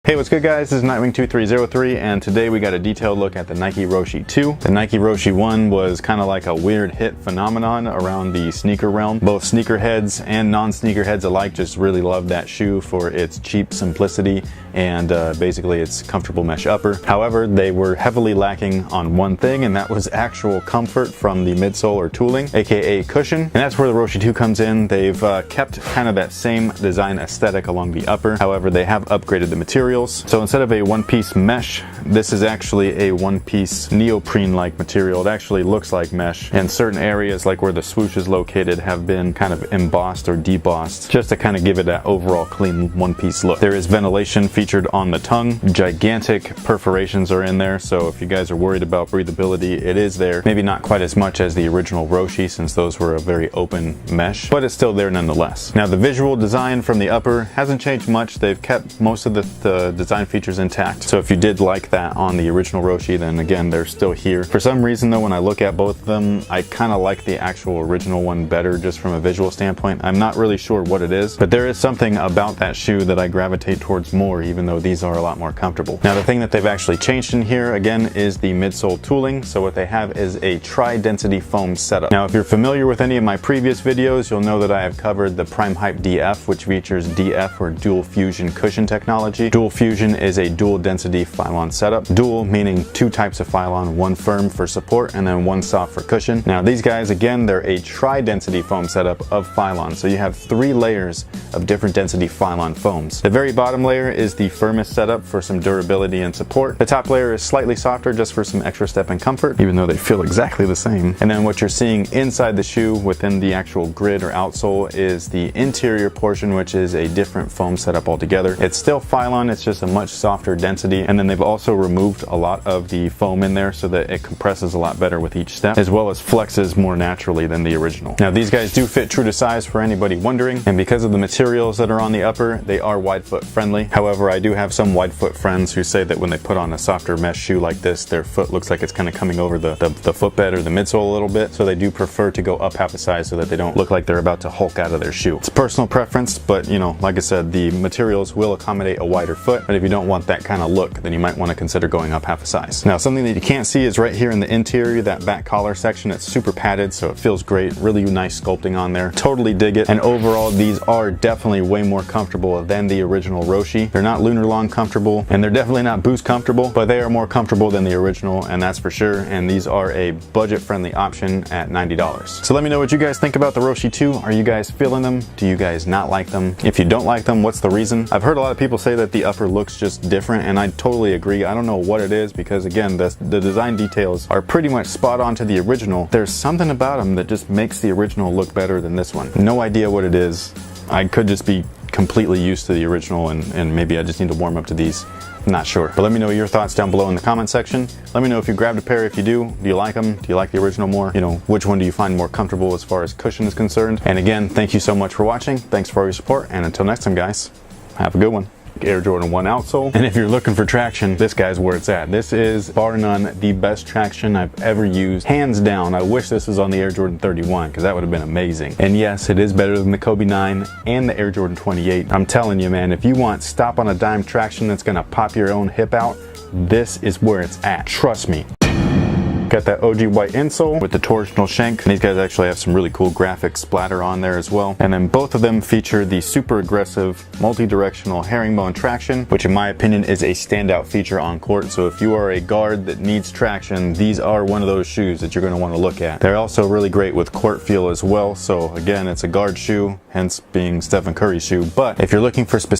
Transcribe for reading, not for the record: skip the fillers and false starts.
Hey, what's good guys? This is Nightwing2303 and today we got a detailed look at the Nike Roshe 2. The Nike Roshe 1 was kind of like a weird hit phenomenon around the sneaker realm. Both sneakerheads and non-sneakerheads alike just really loved that shoe for its cheap simplicity and basically its comfortable mesh upper. However, they were heavily lacking on one thing, and that was actual comfort from the midsole or tooling, aka cushion. And that's where the Roshe 2 comes in. They've kept kind of that same design aesthetic along the upper. However, they have upgraded the materials. So instead of a one-piece mesh, this is actually a one-piece neoprene-like material. It actually looks like mesh, and certain areas like where the swoosh is located have been kind of embossed or debossed just to kind of give it that overall clean one-piece look. There is ventilation featured on the tongue. Gigantic perforations are in there, so if you guys are worried about breathability, it is there. Maybe not quite as much as the original Roshe, since those were a very open mesh, but it's still there nonetheless. Now the visual design from the upper hasn't changed much. They've kept most of the design features intact. So if you did like that on the original Roshe, then again, they're still here. For some reason though, when I look at both of them, I kind of like the actual original one better just from a visual standpoint. I'm not really sure what it is, but there is something about that shoe that I gravitate towards more, even though these are a lot more comfortable. Now the thing that they've actually changed in here again is the midsole tooling. So what they have is a tri-density foam setup. Now if you're familiar with any of my previous videos, you'll know that I have covered the Prime Hype DF, which features DF or dual fusion cushion technology. Dual fusion is a dual density Phylon setup. Dual meaning two types of Phylon, one firm for support and then one soft for cushion. Now these guys, again, they're a tri-density foam setup of Phylon. So you have 3 layers of different density Phylon foams. The very bottom layer is the firmest setup for some durability and support. The top layer is slightly softer just for some extra step and comfort, even though they feel exactly the same. And then what you're seeing inside the shoe within the actual grid or outsole is the interior portion, which is a different foam setup altogether. It's still Phylon, it's just a much softer density, and then they've also removed a lot of the foam in there so that it compresses a lot better with each step, as well as flexes more naturally than the original. Now these guys do fit true to size for anybody wondering, and because of the materials that are on the upper, they are wide foot friendly. However, I do have some wide foot friends who say that when they put on a softer mesh shoe like this, their foot looks like it's kind of coming over the footbed or the midsole a little bit, so they do prefer to go up half a size so that they don't look like they're about to Hulk out of their shoe. It's personal preference, but you know, like I said, the materials will accommodate a wider foot, but if you don't want that kind of look, then you might want to consider going up half a size. Now something that you can't see is right here in the interior, that back collar section. It's super padded, so it feels great. Really nice sculpting on there. Totally dig it. And overall, these are definitely way more comfortable than the original Roshe. They're not lunar long comfortable, and they're definitely not boost comfortable, but they are more comfortable than the original, and that's for sure. And these are a budget friendly option at $90. So let me know what you guys think about the Roshe 2. Are you guys feeling them? Do you guys not like them? If you don't like them, what's the reason? I've heard a lot of people say that the upper looks just different, and I totally agree. I don't know what it is, because again, the design details are pretty much spot on to the original. There's something about them that just makes the original look better than this one. No idea what it is. I could just be completely used to the original, and maybe I just need to warm up to these. I'm not sure. But let me know your thoughts down below in the comment section. Let me know if you grabbed a pair. If you do you like them? Do you like the original more? You know, which one do you find more comfortable as far as cushion is concerned? And again, thank you so much for watching. Thanks for all your support, and until next time guys, have a good one. Air Jordan 1 outsole, and if you're looking for traction, this guy's where it's at. This is bar none the best traction I've ever used, hands down. I wish this was on the Air Jordan 31, because that would have been amazing. And yes, it is better than the Kobe 9 and the Air Jordan 28. I'm telling you, man, if you want stop on a dime traction that's gonna pop your own hip out, this is where it's at, trust me. Got that OG white insole with the torsional shank. These guys actually have some really cool graphic splatter on there as well. And then both of them feature the super aggressive multi-directional herringbone traction, which in my opinion is a standout feature on court. So if you are a guard that needs traction, these are one of those shoes that you're going to want to look at. They're also really great with court feel as well. So again, it's a guard shoe, hence being Stephen Curry's shoe. But if you're looking for specific